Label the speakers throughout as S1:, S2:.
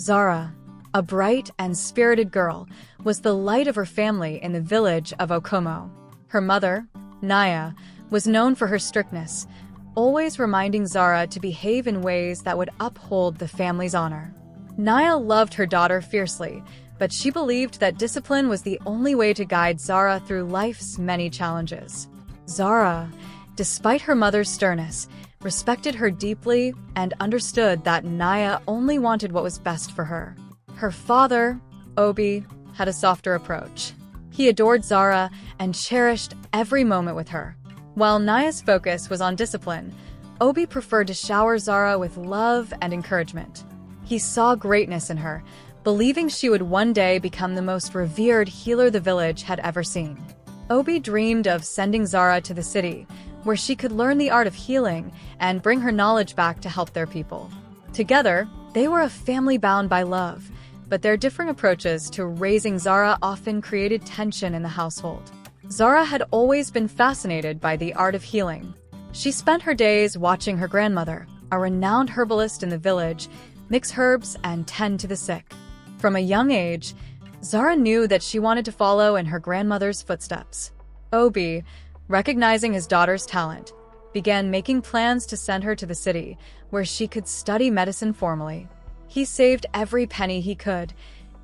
S1: Zara, a bright and spirited girl, was the light of her family in the village of Okumo. Her mother, Naya, was known for her strictness, always reminding Zara to behave in ways that would uphold the family's honor. Naya loved her daughter fiercely, but she believed that discipline was the only way to guide Zara through life's many challenges. Zara, despite her mother's sternness, respected her deeply and understood that Naya only wanted what was best for her. Her father, Obi, had a softer approach. He adored Zara and cherished every moment with her. While Naya's focus was on discipline, Obi preferred to shower Zara with love and encouragement. He saw greatness in her, believing she would one day become the most revered healer the village had ever seen. Obi dreamed of sending Zara to the city, where she could learn the art of healing and bring her knowledge back to help their people. Together, they were a family bound by love, but their different approaches to raising Zara often created tension in the household. Zara had always been fascinated by the art of healing. She spent her days watching her grandmother, a renowned herbalist in the village, mix herbs and tend to the sick. From a young age, Zara knew that she wanted to follow in her grandmother's footsteps. Obi, recognizing his daughter's talent, began making plans to send her to the city, where she could study medicine formally. He saved every penny he could,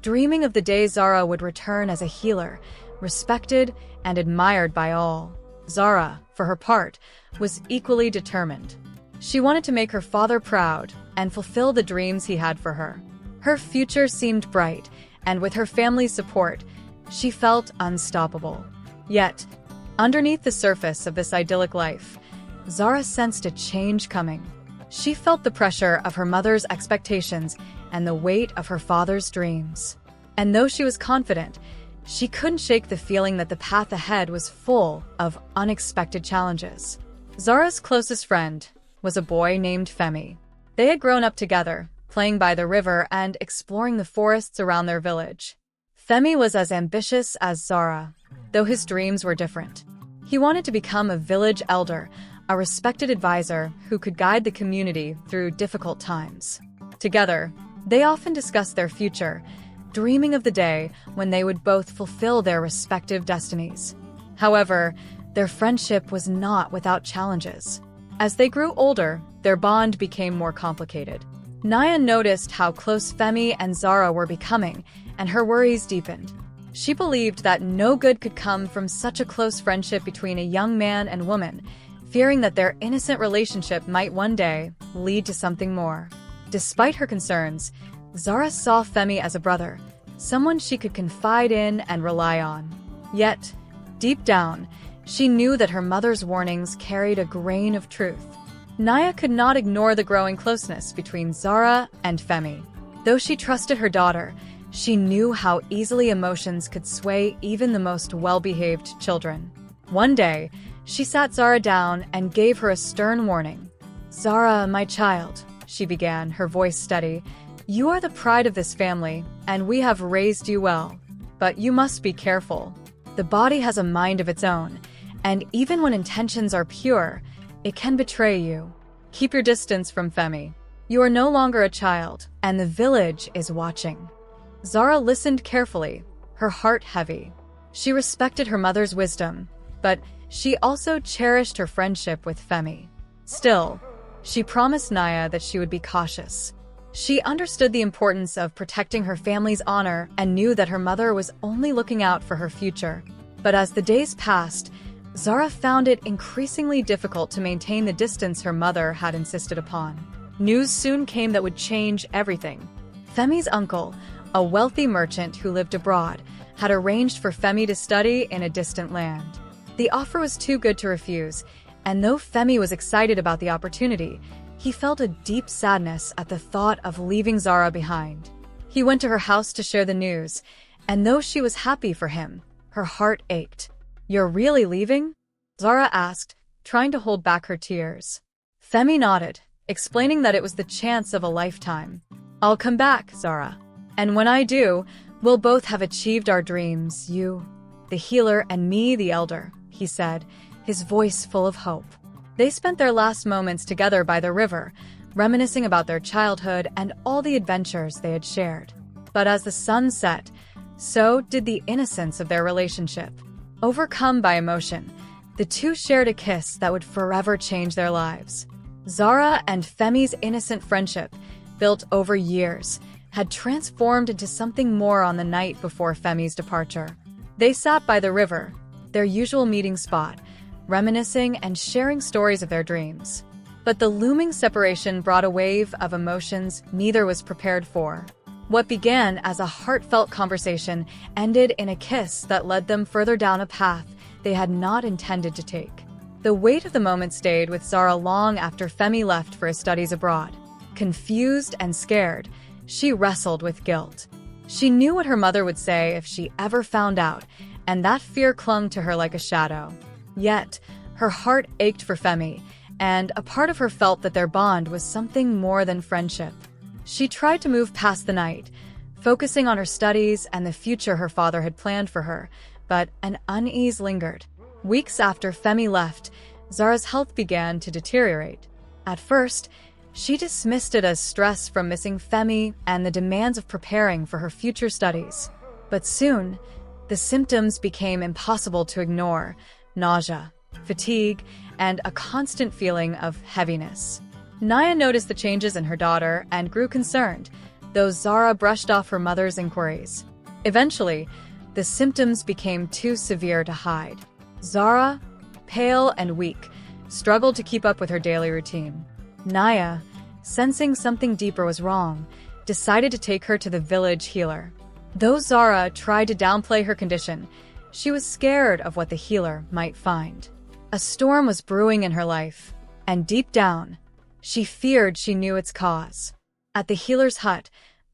S1: dreaming of the day Zara would return as a healer, respected and admired by all. Zara, for her part, was equally determined. She wanted to make her father proud and fulfill the dreams he had for her. Her future seemed bright, and with her family's support, she felt unstoppable. Yet, underneath the surface of this idyllic life, Zara sensed a change coming. She felt the pressure of her mother's expectations and the weight of her father's dreams. And though she was confident, she couldn't shake the feeling that the path ahead was full of unexpected challenges. Zara's closest friend was a boy named Feyii. They had grown up together, playing by the river and exploring the forests around their village. Feyii was as ambitious as Zara, though his dreams were different. He wanted to become a village elder, a respected advisor who could guide the community through difficult times. Together, they often discussed their future, dreaming of the day when they would both fulfill their respective destinies. However, their friendship was not without challenges. As they grew older, their bond became more complicated. Naya noticed how close Feyii and Zara were becoming, and her worries deepened. She believed that no good could come from such a close friendship between a young man and woman, fearing that their innocent relationship might one day lead to something more. Despite her concerns, Zara saw Feyii as a brother, someone she could confide in and rely on. Yet, deep down, she knew that her mother's warnings carried a grain of truth. Naya could not ignore the growing closeness between Zara and Feyii. Though she trusted her daughter, she knew how easily emotions could sway even the most well-behaved children. One day, she sat Zara down and gave her a stern warning. "Zara, my child," she began, her voice steady, "you are the pride of this family, and we have raised you well. But you must be careful. The body has a mind of its own, and even when intentions are pure, it can betray you. Keep your distance from Feyii. You are no longer a child, and the village is watching." Zara listened carefully, her heart heavy. She respected her mother's wisdom, but she also cherished her friendship with Feyii. Still, she promised Naya that she would be cautious. She understood the importance of protecting her family's honor and knew that her mother was only looking out for her future. But as the days passed, Zara found it increasingly difficult to maintain the distance her mother had insisted upon. News soon came that would change everything. Feyii's uncle, a wealthy merchant who lived abroad, had arranged for Feyii to study in a distant land. The offer was too good to refuse, and though Feyii was excited about the opportunity, he felt a deep sadness at the thought of leaving Zara behind. He went to her house to share the news, and though she was happy for him, her heart ached. "You're really leaving?" Zara asked, trying to hold back her tears. Feyii nodded, explaining that it was the chance of a lifetime. "I'll come back, Zara. And when I do, we'll both have achieved our dreams, you, the healer, and me, the elder," he said, his voice full of hope. They spent their last moments together by the river, reminiscing about their childhood and all the adventures they had shared. But as the sun set, so did the innocence of their relationship. Overcome by emotion, the two shared a kiss that would forever change their lives. Zara and Femi's innocent friendship, built over years, had transformed into something more on the night before Femi's departure. They sat by the river, their usual meeting spot, reminiscing and sharing stories of their dreams. But the looming separation brought a wave of emotions neither was prepared for. What began as a heartfelt conversation ended in a kiss that led them further down a path they had not intended to take. The weight of the moment stayed with Zara long after Femi left for his studies abroad. Confused and scared, she wrestled with guilt. She knew what her mother would say if she ever found out, and that fear clung to her like a shadow. Yet, her heart ached for Femi, and a part of her felt that their bond was something more than friendship. She tried to move past the night, focusing on her studies and the future her father had planned for her, but an unease lingered. Weeks after Femi left, Zara's health began to deteriorate. At first, she dismissed it as stress from missing Femi and the demands of preparing for her future studies. But soon, the symptoms became impossible to ignore: nausea, fatigue, and a constant feeling of heaviness. Naya noticed the changes in her daughter and grew concerned, though Zara brushed off her mother's inquiries. Eventually, the symptoms became too severe to hide. Zara, pale and weak, struggled to keep up with her daily routine. Naya, sensing something deeper was wrong, decided to take her to the village healer. Though Zara tried to downplay her condition, she was scared of what the healer might find. A storm was brewing in her life, and deep down, she feared she knew its cause. At the healer's hut,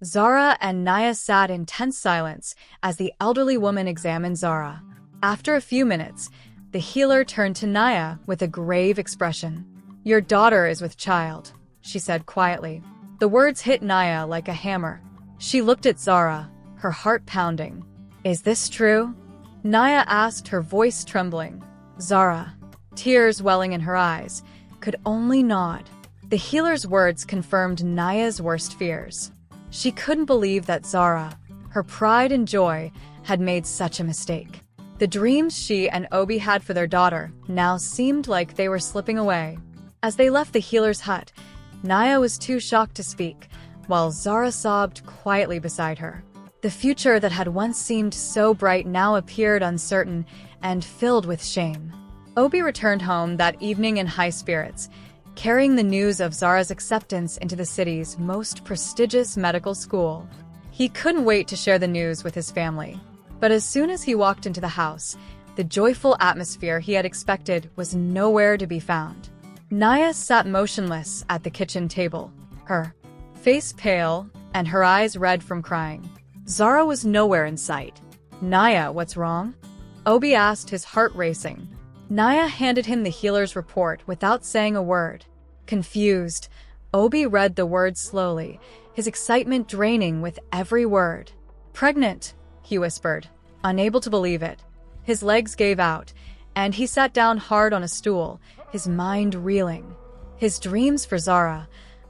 S1: Zara and Naya sat in tense silence as the elderly woman examined Zara. After a few minutes, the healer turned to Naya with a grave expression. "Your daughter is with child," she said quietly. The words hit Naya like a hammer. She looked at Zara, her heart pounding. "Is this true?" Naya asked, her voice trembling. Zara, tears welling in her eyes, could only nod. The healer's words confirmed Naya's worst fears. She couldn't believe that Zara, her pride and joy, had made such a mistake. The dreams she and Obi had for their daughter now seemed like they were slipping away. As they left the healer's hut, Naya was too shocked to speak, while Zara sobbed quietly beside her. The future that had once seemed so bright now appeared uncertain and filled with shame. Obi returned home that evening in high spirits, carrying the news of Zara's acceptance into the city's most prestigious medical school. He couldn't wait to share the news with his family. But as soon as he walked into the house, the joyful atmosphere he had expected was nowhere to be found. Naya sat motionless at the kitchen table, her face pale and her eyes red from crying. Zara was nowhere in sight. "Naya, what's wrong?" Obi asked, his heart racing. Naya handed him the healer's report without saying a word. Confused, Obi read the words slowly, his excitement draining with every word. "Pregnant," he whispered, unable to believe it. His legs gave out, and he sat down hard on a stool, his mind reeling. His dreams for Zara,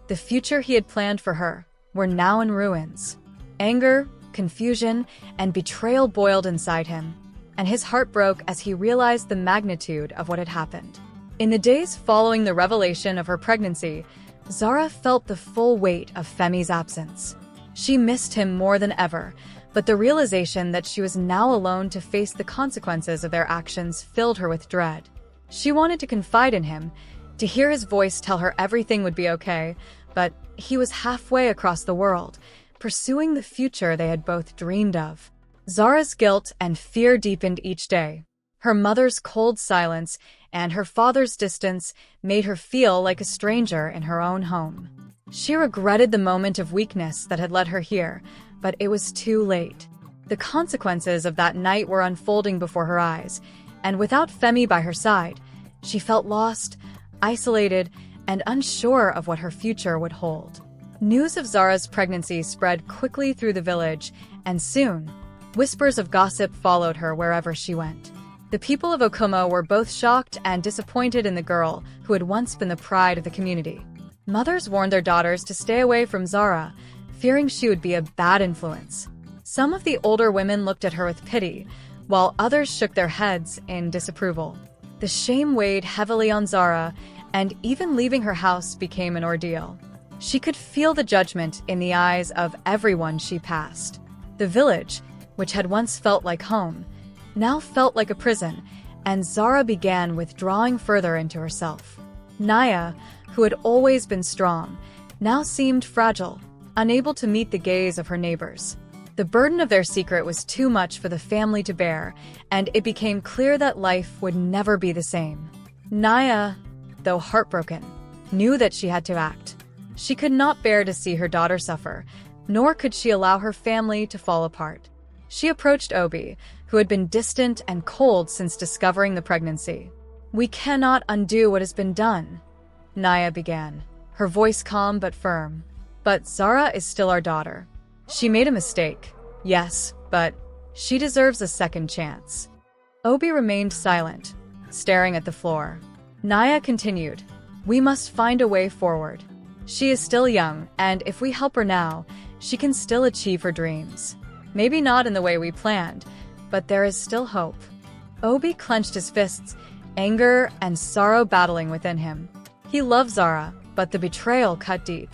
S1: the future he had planned for her, were now in ruins. Anger, confusion, and betrayal boiled inside him, and his heart broke as he realized the magnitude of what had happened. In the days following the revelation of her pregnancy, Zara felt the full weight of Femi's absence. She missed him more than ever, but the realization that she was now alone to face the consequences of their actions filled her with dread. She wanted to confide in him, to hear his voice tell her everything would be okay, but he was halfway across the world, pursuing the future they had both dreamed of. Zara's guilt and fear deepened each day. Her mother's cold silence and her father's distance made her feel like a stranger in her own home. She regretted the moment of weakness that had led her here, but it was too late. The consequences of that night were unfolding before her eyes, and without Femi by her side, she felt lost, isolated, and unsure of what her future would hold. News of Zara's pregnancy spread quickly through the village, and soon, whispers of gossip followed her wherever she went. The people of Okumo were both shocked and disappointed in the girl who had once been the pride of the community. Mothers warned their daughters to stay away from Zara, fearing she would be a bad influence. Some of the older women looked at her with pity, while others shook their heads in disapproval. The shame weighed heavily on Zara, and even leaving her house became an ordeal. She could feel the judgment in the eyes of everyone she passed. The village, which had once felt like home, now felt like a prison, and Zara began withdrawing further into herself. Naya, who had always been strong, now seemed fragile, unable to meet the gaze of her neighbors. The burden of their secret was too much for the family to bear, and it became clear that life would never be the same. Naya, though heartbroken, knew that she had to act. She could not bear to see her daughter suffer, nor could she allow her family to fall apart. She approached Obi, who had been distant and cold since discovering the pregnancy. "We cannot undo what has been done," Naya began, her voice calm but firm. "But Zara is still our daughter. She made a mistake, yes, but she deserves a second chance." Obi remained silent, staring at the floor. Naya continued, "We must find a way forward. She is still young, and if we help her now, she can still achieve her dreams. Maybe not in the way we planned, but there is still hope." Obi clenched his fists, anger and sorrow battling within him. He loved Zara, but the betrayal cut deep.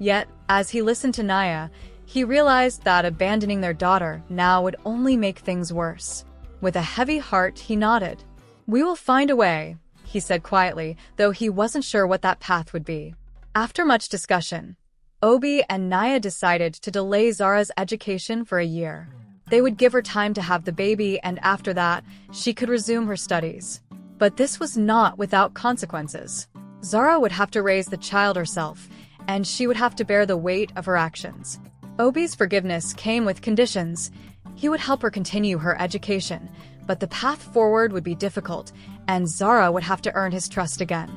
S1: Yet, as he listened to Naya, he realized that abandoning their daughter now would only make things worse. With a heavy heart, he nodded. "We will find a way," he said quietly, though he wasn't sure what that path would be. After much discussion, Obi and Naya decided to delay Zara's education for a year. They would give her time to have the baby, and after that, she could resume her studies. But this was not without consequences. Zara would have to raise the child herself, and she would have to bear the weight of her actions. Obi's forgiveness came with conditions. He would help her continue her education, but the path forward would be difficult, and Zara would have to earn his trust again.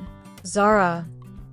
S1: Zara,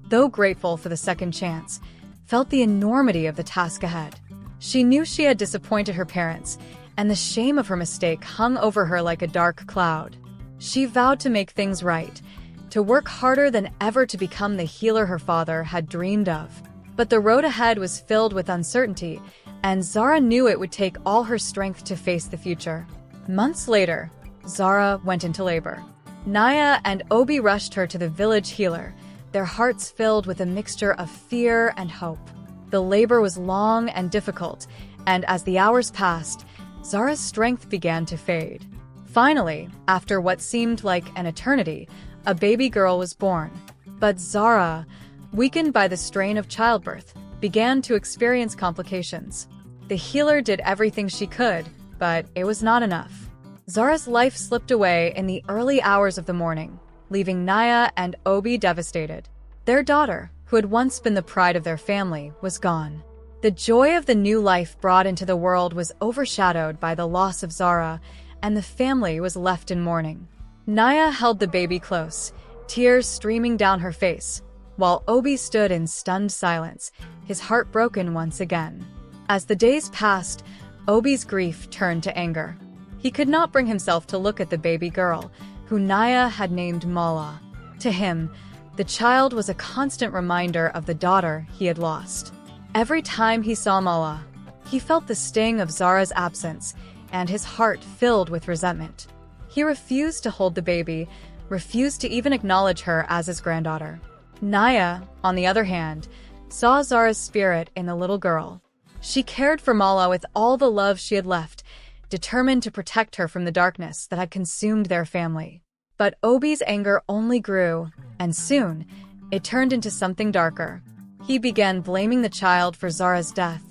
S1: though grateful for the second chance, felt the enormity of the task ahead. She knew she had disappointed her parents, and the shame of her mistake hung over her like a dark cloud. She vowed to make things right, to work harder than ever to become the healer her father had dreamed of. But the road ahead was filled with uncertainty, and Zara knew it would take all her strength to face the future. Months later, Zara went into labor. Naya and Obi rushed her to the village healer, their hearts filled with a mixture of fear and hope. The labor was long and difficult, and as the hours passed, Zara's strength began to fade. Finally, after what seemed like an eternity, a baby girl was born. But Zara, weakened by the strain of childbirth, began to experience complications. The healer did everything she could, but it was not enough. Zara's life slipped away in the early hours of the morning, leaving Naya and Obi devastated. Their daughter, who had once been the pride of their family, was gone. The joy of the new life brought into the world was overshadowed by the loss of Zara, and the family was left in mourning. Naya held the baby close, tears streaming down her face, while Obi stood in stunned silence, his heart broken once again. As the days passed, Obi's grief turned to anger. He could not bring himself to look at the baby girl, who Naya had named Mala. To him, the child was a constant reminder of the daughter he had lost. Every time he saw Mala, he felt the sting of Zara's absence, and his heart filled with resentment. He refused to hold the baby, refused to even acknowledge her as his granddaughter. Naya, on the other hand, saw Zara's spirit in the little girl. She cared for Mala with all the love she had left, determined to protect her from the darkness that had consumed their family. But Obi's anger only grew, and soon, it turned into something darker. He began blaming the child for Zara's death,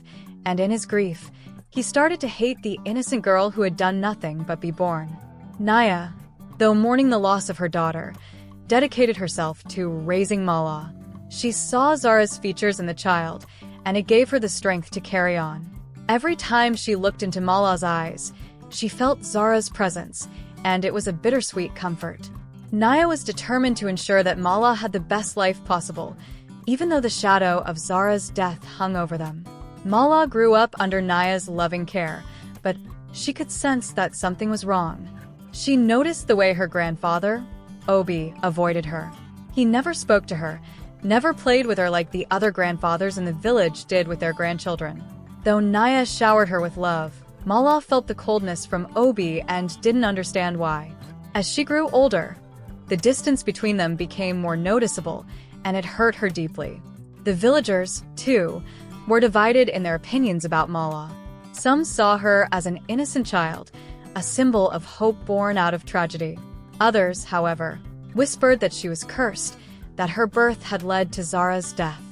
S1: and in his grief, he started to hate the innocent girl who had done nothing but be born. Naya, though mourning the loss of her daughter, dedicated herself to raising Mala. She saw Zara's features in the child, and it gave her the strength to carry on. Every time she looked into Mala's eyes, she felt Zara's presence, and it was a bittersweet comfort. Naya was determined to ensure that Mala had the best life possible, even though the shadow of Zara's death hung over them. Mala grew up under Naya's loving care, but she could sense that something was wrong. She noticed the way her grandfather, Obi, avoided her. He never spoke to her, never played with her like the other grandfathers in the village did with their grandchildren. Though Naya showered her with love, Mala felt the coldness from Obi and didn't understand why. As she grew older, the distance between them became more noticeable, and it hurt her deeply. The villagers, too, were divided in their opinions about Mala. Some saw her as an innocent child, a symbol of hope born out of tragedy. Others, however, whispered that she was cursed, that her birth had led to Zara's death.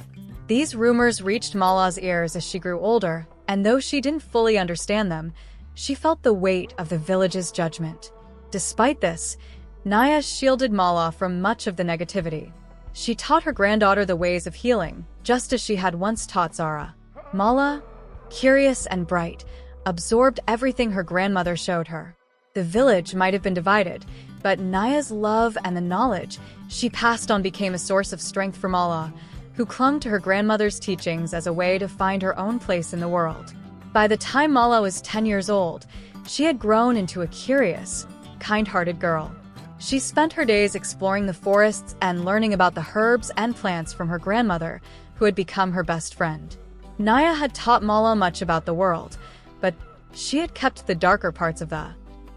S1: These rumors reached Mala's ears as she grew older, and though she didn't fully understand them, she felt the weight of the village's judgment. Despite this, Naya shielded Mala from much of the negativity. She taught her granddaughter the ways of healing, just as she had once taught Zara. Mala, curious and bright, absorbed everything her grandmother showed her. The village might have been divided, but Naya's love and the knowledge she passed on became a source of strength for Mala, who clung to her grandmother's teachings as a way to find her own place in the world. By the time Mala was 10 years old, she had grown into a curious, kind-hearted girl. She spent her days exploring the forests and learning about the herbs and plants from her grandmother, who had become her best friend. Naya had taught Mala much about the world, but she had kept the darker parts of the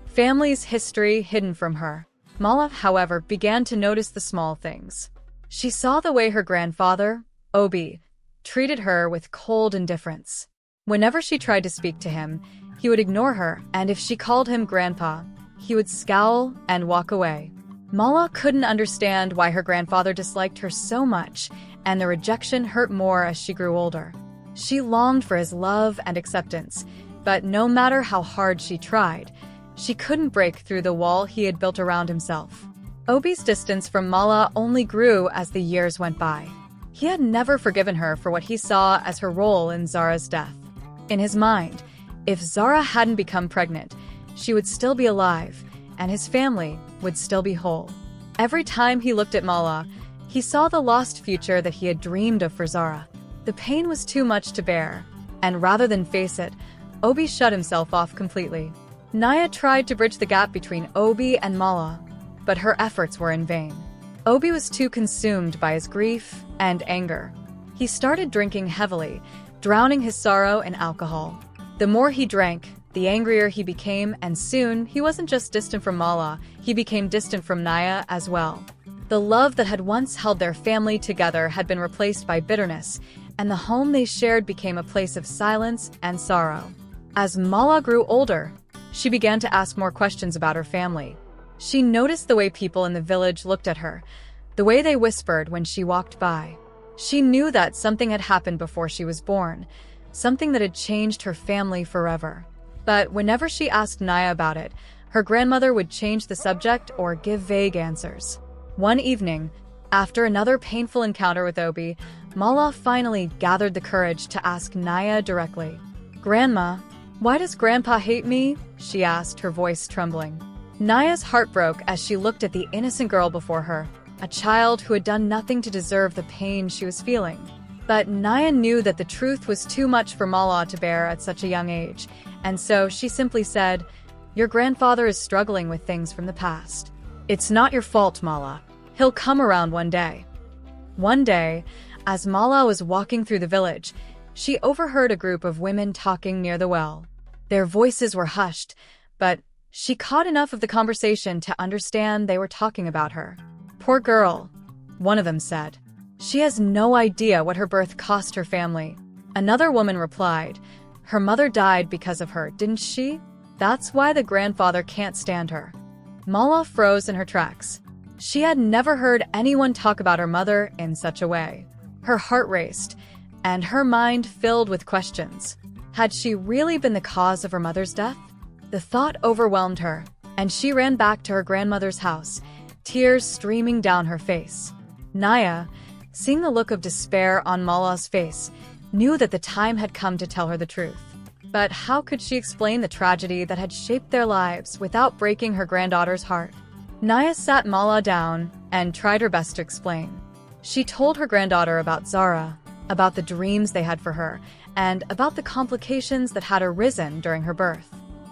S1: family's history hidden from her. Mala, however, began to notice the small things. She saw the way her grandfather, Obi, treated her with cold indifference. Whenever she tried to speak to him, he would ignore her, and if she called him grandpa, he would scowl and walk away. Mala couldn't understand why her grandfather disliked her so much, and the rejection hurt more as she grew older. She longed for his love and acceptance, but no matter how hard she tried, she couldn't break through the wall he had built around himself. Obi's distance from Mala only grew as the years went by. He had never forgiven her for what he saw as her role in Zara's death. In his mind, if Zara hadn't become pregnant, she would still be alive, and his family would still be whole. Every time he looked at Mala, he saw the lost future that he had dreamed of for Zara. The pain was too much to bear, and rather than face it, Obi shut himself off completely. Naya tried to bridge the gap between Obi and Mala, but her efforts were in vain. Obi was too consumed by his grief and anger. He started drinking heavily, drowning his sorrow in alcohol. The more he drank, the angrier he became, and soon he wasn't just distant from Mala, he became distant from Naya as well. The love that had once held their family together had been replaced by bitterness, and the home they shared became a place of silence and sorrow. As Mala grew older, she began to ask more questions about her family. She noticed the way people in the village looked at her, the way they whispered when she walked by. She knew that something had happened before she was born, something that had changed her family forever. But whenever she asked Naya about it, her grandmother would change the subject or give vague answers. One evening, after another painful encounter with Obi, Mala finally gathered the courage to ask Naya directly. "Grandma, why does Grandpa hate me?" she asked, her voice trembling. Naya's heart broke as she looked at the innocent girl before her, a child who had done nothing to deserve the pain she was feeling. But Naya knew that the truth was too much for Mala to bear at such a young age, and so she simply said, "Your grandfather is struggling with things from the past. It's not your fault, Mala. He'll come around one day." One day, as Mala was walking through the village, she overheard a group of women talking near the well. Their voices were hushed, but she caught enough of the conversation to understand they were talking about her. "Poor girl," one of them said. "She has no idea what her birth cost her family." Another woman replied, "Her mother died because of her, didn't she? That's why the grandfather can't stand her." Mala froze in her tracks. She had never heard anyone talk about her mother in such a way. Her heart raced, and her mind filled with questions. Had she really been the cause of her mother's death? The thought overwhelmed her, and she ran back to her grandmother's house, tears streaming down her face. Naya, seeing the look of despair on Mala's face, knew that the time had come to tell her the truth. But how could she explain the tragedy that had shaped their lives without breaking her granddaughter's heart? Naya sat Mala down and tried her best to explain. She told her granddaughter about Zara, about the dreams they had for her, and about the complications that had arisen during her birth.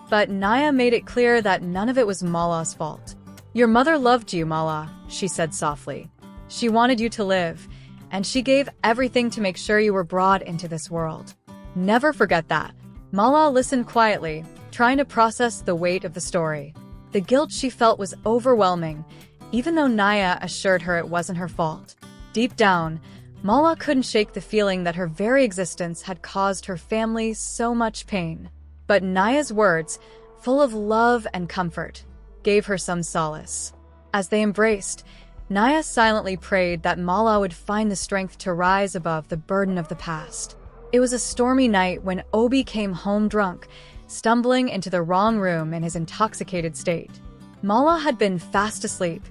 S1: But Naya made it clear that none of it was Mala's fault. "Your mother loved you, Mala," she said softly. "She wanted you to live, and she gave everything to make sure you were brought into this world. Never forget that. Mala listened quietly, trying to process the weight of the story. The guilt she felt was overwhelming, even though Naya assured her it wasn't her fault. Deep down, Mala couldn't shake the feeling that her very existence had caused her family so much pain. But Naya's words, full of love and comfort, gave her some solace. As they embraced, Naya silently prayed that Mala would find the strength to rise above the burden of the past. It was a stormy night when Obi came home drunk, stumbling into the wrong room in his intoxicated state. Mala had been fast asleep,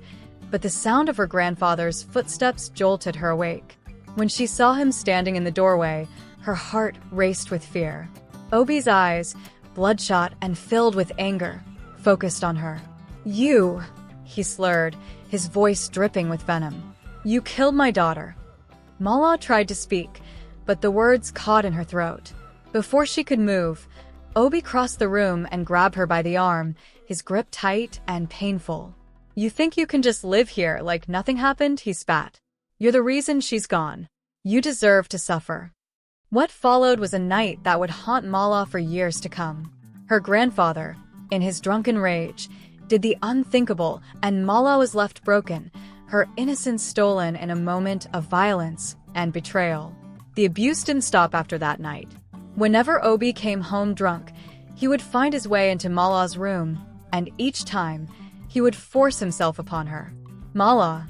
S1: but the sound of her grandfather's footsteps jolted her awake. When she saw him standing in the doorway, her heart raced with fear. Obi's eyes, bloodshot and filled with anger, focused on her. "You," he slurred, his voice dripping with venom. "You killed my daughter." Mala tried to speak, but the words caught in her throat. Before she could move, Obi crossed the room and grabbed her by the arm, his grip tight and painful. "You think you can just live here like nothing happened?" he spat. "You're the reason she's gone. You deserve to suffer." What followed was a night that would haunt Mala for years to come. Her grandfather, in his drunken rage, did the unthinkable, and Mala was left broken, her innocence stolen in a moment of violence and betrayal. The abuse didn't stop after that night. Whenever Obi came home drunk, he would find his way into Mala's room, and each time, he would force himself upon her. Mala,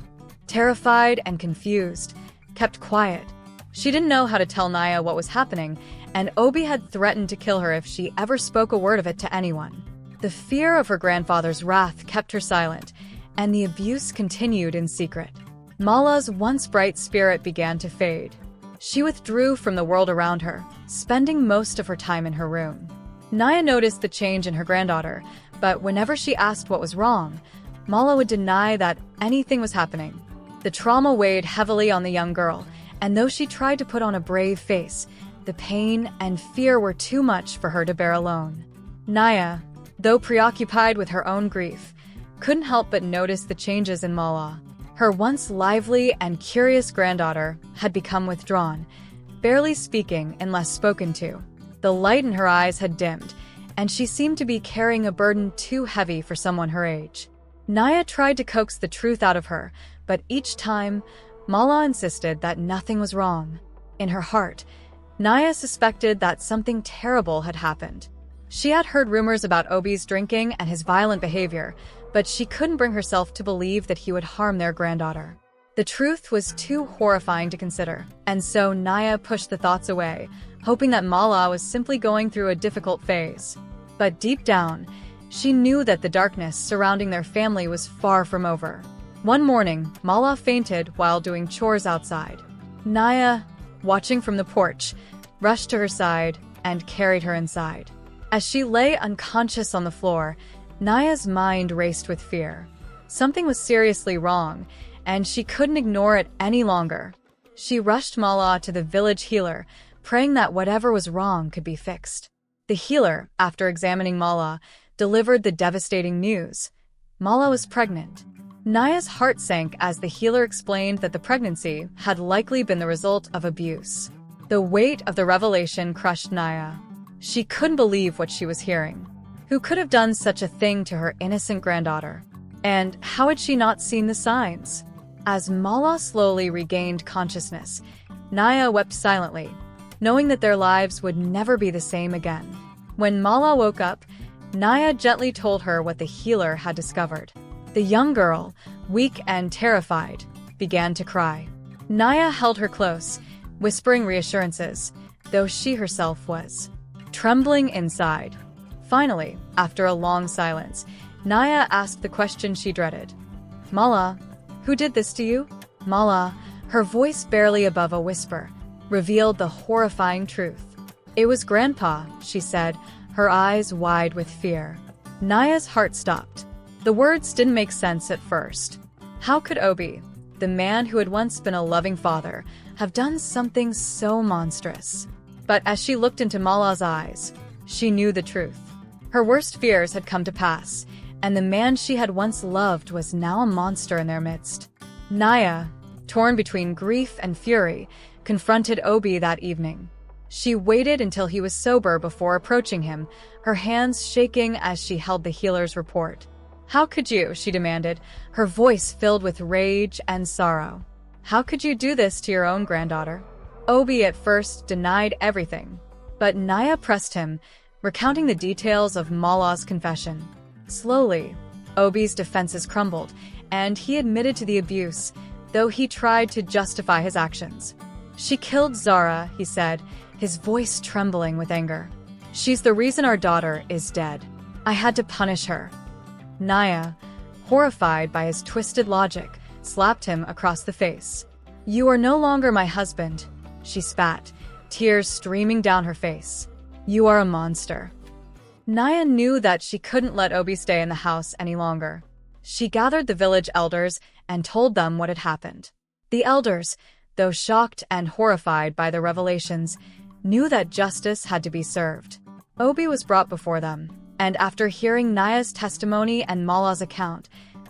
S1: terrified and confused, kept quiet. She didn't know how to tell Naya what was happening, and Obi had threatened to kill her if she ever spoke a word of it to anyone. The fear of her grandfather's wrath kept her silent, and the abuse continued in secret. Mala's once bright spirit began to fade. She withdrew from the world around her, spending most of her time in her room. Naya noticed the change in her granddaughter, but whenever she asked what was wrong, Mala would deny that anything was happening. The trauma weighed heavily on the young girl, and though she tried to put on a brave face, the pain and fear were too much for her to bear alone. Naya, though preoccupied with her own grief, couldn't help but notice the changes in Mala. Her once lively and curious granddaughter had become withdrawn, barely speaking unless spoken to. The light in her eyes had dimmed, and she seemed to be carrying a burden too heavy for someone her age. Naya tried to coax the truth out of her, but each time, Mala insisted that nothing was wrong. In her heart, Naya suspected that something terrible had happened. She had heard rumors about Obi's drinking and his violent behavior, but she couldn't bring herself to believe that he would harm their granddaughter. The truth was too horrifying to consider, and so Naya pushed the thoughts away, hoping that Mala was simply going through a difficult phase. But deep down, she knew that the darkness surrounding their family was far from over. One morning, Mala fainted while doing chores outside. Naya, watching from the porch, rushed to her side and carried her inside. As she lay unconscious on the floor, Naya's mind raced with fear. Something was seriously wrong, and she couldn't ignore it any longer. She rushed Mala to the village healer, praying that whatever was wrong could be fixed. The healer, after examining Mala, delivered the devastating news. Mala was pregnant. Naya's heart sank as the healer explained that the pregnancy had likely been the result of abuse. The weight of the revelation crushed Naya. She couldn't believe what she was hearing. Who could have done such a thing to her innocent granddaughter? And how had she not seen the signs? As Mala slowly regained consciousness, Naya wept silently, knowing that their lives would never be the same again. When Mala woke up, Naya gently told her what the healer had discovered. The young girl, weak and terrified, began to cry. Naya held her close, whispering reassurances, though she herself was trembling inside. Finally, after a long silence, Naya asked the question she dreaded. "Mala, who did this to you?" Mala, her voice barely above a whisper, revealed the horrifying truth. "It was Grandpa," she said, her eyes wide with fear. Naya's heart stopped. The words didn't make sense at first. How could Obi, the man who had once been a loving father, have done something so monstrous? But as she looked into Mala's eyes, she knew the truth. Her worst fears had come to pass, and the man she had once loved was now a monster in their midst. Naya, torn between grief and fury, confronted Obi that evening. She waited until he was sober before approaching him, her hands shaking as she held the healer's report. "How could you?" she demanded, her voice filled with rage and sorrow. "How could you do this to your own granddaughter?" Obi at first denied everything, but Naya pressed him, recounting the details of Mala's confession. Slowly, Obi's defenses crumbled, and he admitted to the abuse, though he tried to justify his actions. "She killed Zara," he said, his voice trembling with anger. "She's the reason our daughter is dead. I had to punish her." Naya, horrified by his twisted logic, slapped him across the face. "You are no longer my husband," she spat, tears streaming down her face. "You are a monster." Naya knew that she couldn't let Obi stay in the house any longer. She gathered the village elders and told them what had happened. The elders, though shocked and horrified by the revelations, knew that justice had to be served. Obi was brought before them, and after hearing Naya's testimony and Mala's account,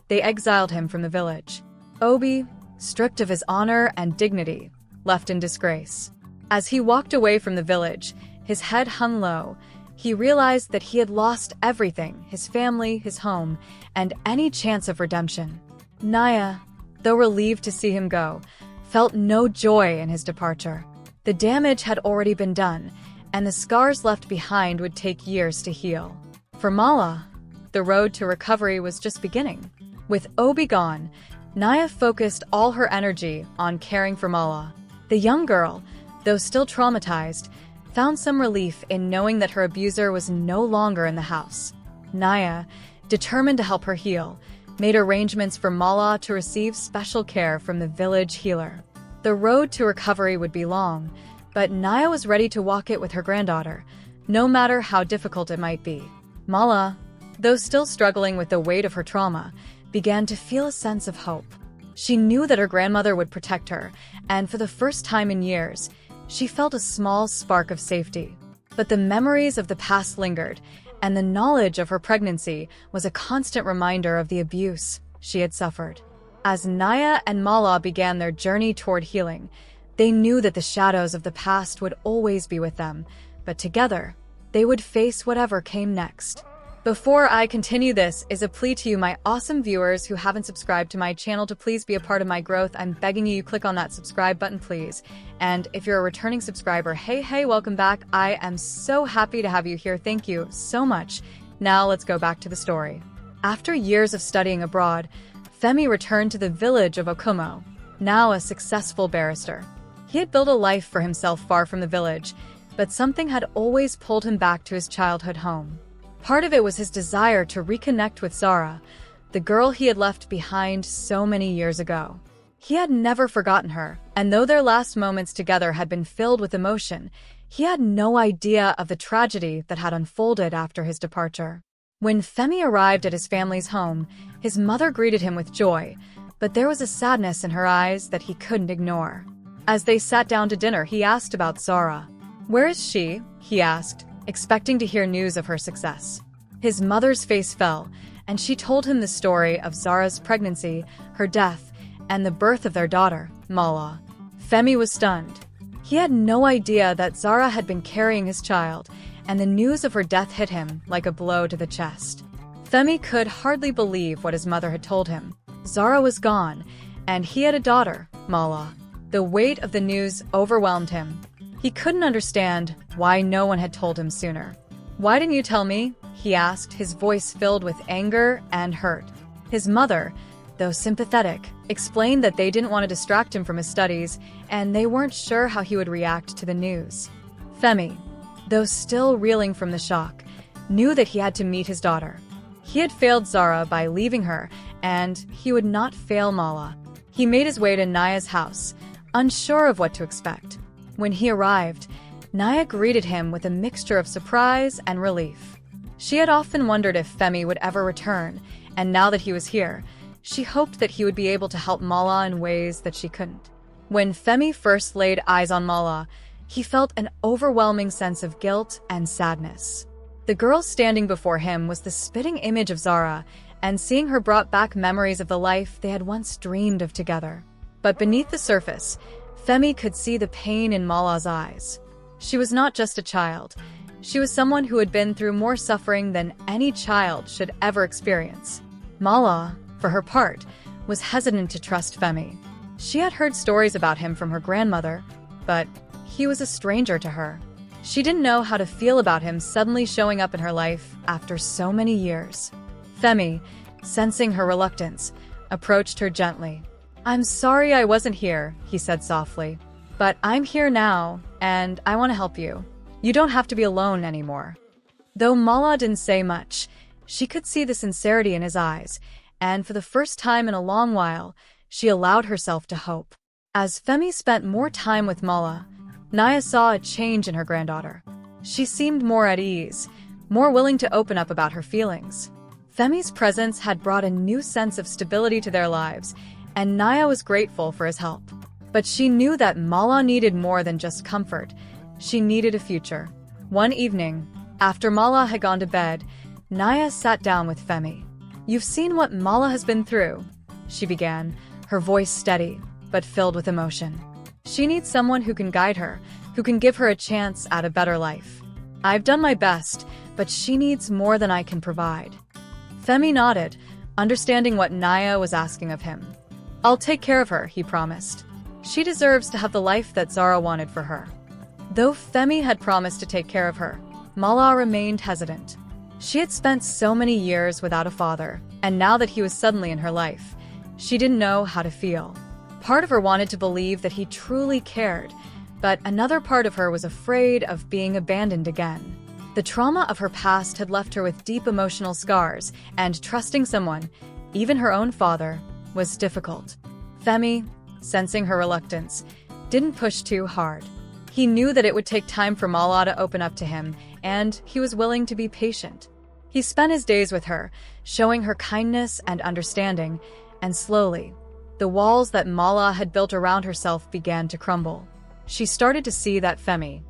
S1: they exiled him from the village. Obi, stripped of his honor and dignity, left in disgrace. As he walked away from the village, his head hung low. He realized that he had lost everything, his family, his home, and any chance of redemption. Naya, though relieved to see him go, felt no joy in his departure. The damage had already been done, and the scars left behind would take years to heal. For Mala, the road to recovery was just beginning. With Obi gone, Naya focused all her energy on caring for Mala. The young girl, though still traumatized, found some relief in knowing that her abuser was no longer in the house. Naya, determined to help her heal, made arrangements for Mala to receive special care from the village healer. The road to recovery would be long, but Naya was ready to walk it with her granddaughter, no matter how difficult it might be. Mala, though still struggling with the weight of her trauma, began to feel a sense of hope. She knew that her grandmother would protect her, and for the first time in years, she felt a small spark of safety. But the memories of the past lingered, and the knowledge of her pregnancy was a constant reminder of the abuse she had suffered. As Naya and Mala began their journey toward healing, they knew that the shadows of the past would always be with them, but together, they would face whatever came next. Before I continue, this is a plea to you, my awesome viewers who haven't subscribed to my channel, to please be a part of my growth. I'm begging you, click on that subscribe button, please. And if you're a returning subscriber, hey, welcome back. I am so happy to have you here. Thank you so much. Now let's go back to the story. After years of studying abroad, Femi returned to the village of Okumo, now a successful barrister. He had built a life for himself far from the village, but something had always pulled him back to his childhood home. Part of it was his desire to reconnect with Zara, the girl he had left behind so many years ago. He had never forgotten her, and though their last moments together had been filled with emotion, he had no idea of the tragedy that had unfolded after his departure. When Femi arrived at his family's home, his mother greeted him with joy, but there was a sadness in her eyes that he couldn't ignore. As they sat down to dinner, he asked about Zara. "Where is she?" he asked, expecting to hear news of her success. His mother's face fell, and she told him the story of Zara's pregnancy, her death, and the birth of their daughter, Mala. Femi was stunned. He had no idea that Zara had been carrying his child, and the news of her death hit him like a blow to the chest. Femi could hardly believe what his mother had told him. Zara was gone, and he had a daughter, Mala. The weight of the news overwhelmed him. He couldn't understand why no one had told him sooner. "Why didn't you tell me?" he asked, his voice filled with anger and hurt. His mother, though sympathetic, explained that they didn't want to distract him from his studies, and they weren't sure how he would react to the news. Femi, though still reeling from the shock, knew that he had to meet his daughter. He had failed Zara by leaving her, and he would not fail Mala. He made his way to Naya's house, unsure of what to expect. When he arrived, Naya greeted him with a mixture of surprise and relief. She had often wondered if Femi would ever return, and now that he was here, she hoped that he would be able to help Mala in ways that she couldn't. When Femi first laid eyes on Mala, he felt an overwhelming sense of guilt and sadness. The girl standing before him was the spitting image of Zara, and seeing her brought back memories of the life they had once dreamed of together. But beneath the surface, Femi could see the pain in Mala's eyes. She was not just a child. She was someone who had been through more suffering than any child should ever experience. Mala, for her part, was hesitant to trust Femi. She had heard stories about him from her grandmother, but he was a stranger to her. She didn't know how to feel about him suddenly showing up in her life after so many years. Femi, sensing her reluctance, approached her gently. "I'm sorry I wasn't here," he said softly. "But I'm here now, and I want to help you. You don't have to be alone anymore." Though Mala didn't say much, she could see the sincerity in his eyes, and for the first time in a long while, she allowed herself to hope. As Femi spent more time with Mala, Naya saw a change in her granddaughter. She seemed more at ease, more willing to open up about her feelings. Femi's presence had brought a new sense of stability to their lives, and Naya was grateful for his help. But she knew that Mala needed more than just comfort. She needed a future. One evening, after Mala had gone to bed, Naya sat down with Femi. "You've seen what Mala has been through," she began, her voice steady, but filled with emotion. "She needs someone who can guide her, who can give her a chance at a better life. I've done my best, but she needs more than I can provide." Femi nodded, understanding what Naya was asking of him. "I'll take care of her," he promised. "She deserves to have the life that Zara wanted for her." Though Femi had promised to take care of her, Mala remained hesitant. She had spent so many years without a father, and now that he was suddenly in her life, she didn't know how to feel. Part of her wanted to believe that he truly cared, but another part of her was afraid of being abandoned again. The trauma of her past had left her with deep emotional scars, and trusting someone, even her own father, was difficult. Femi, sensing her reluctance, didn't push too hard. He knew that it would take time for Mala to open up to him, and he was willing to be patient. He spent his days with her, showing her kindness and understanding, and slowly, the walls that Mala had built around herself began to crumble. She started to see that Femi,